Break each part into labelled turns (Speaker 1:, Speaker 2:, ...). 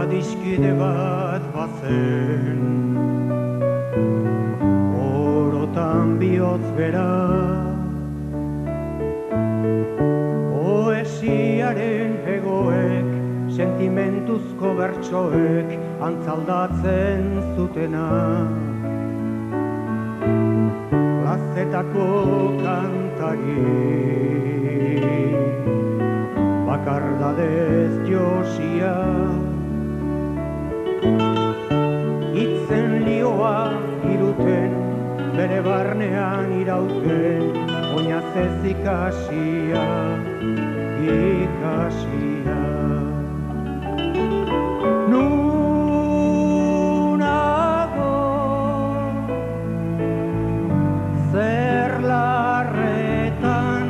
Speaker 1: Adiskide bat bazen, orotan bihotz bera, poesiaren hegoek, sentimentuzko bertsoek, antzaldatzen zutena. Plazetako kantari, bakardadez josia, itzen lioa iruten, bere barnean irauten, oinazez ikasia, ikasia. Nunago, zer larretan,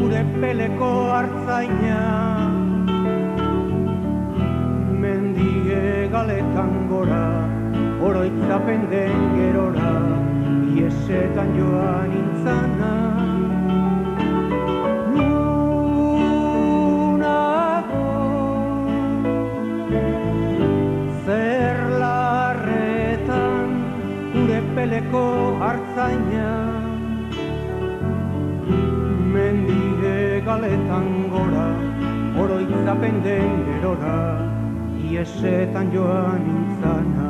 Speaker 1: ure peleko hartzaina, galetan gora, oroitzapen den gerora, iesetan joan intzana. Nunago, zer larretan, ure peleko hartzaina, mendige galetan gora, oroitzapen den gerora, iesetan joan intzana.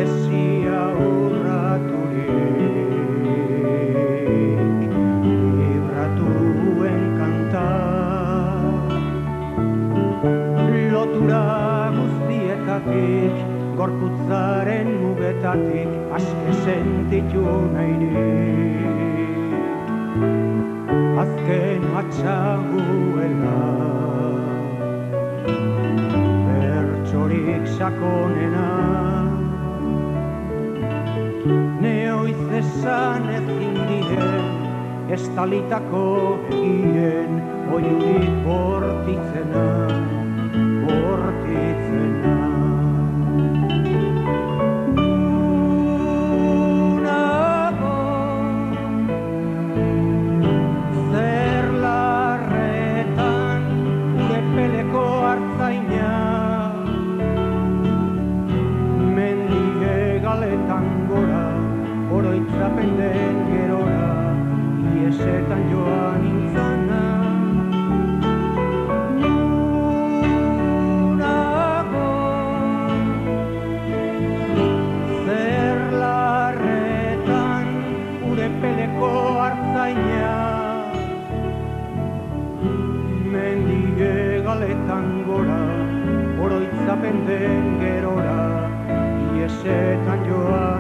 Speaker 1: Esia urraturik, libratuen kanta, lotura guztietatik, gorputzaren mugetatik, aske sentitu nahirik. Azken atxaguela, bertsorik sakonena, neoiz esan ezin diren, estalitako egien, oiurik bortitzena, bortitzena. Nunago, zer larretan, ure peleko hartzaina, mendige galetan gora, oroitzapen den gerora, iesetan joan intzana. Nunago, zer larretan, ure peleko hartzaina, mendige galetan gora, oroitzapen den gerora, iesetan joan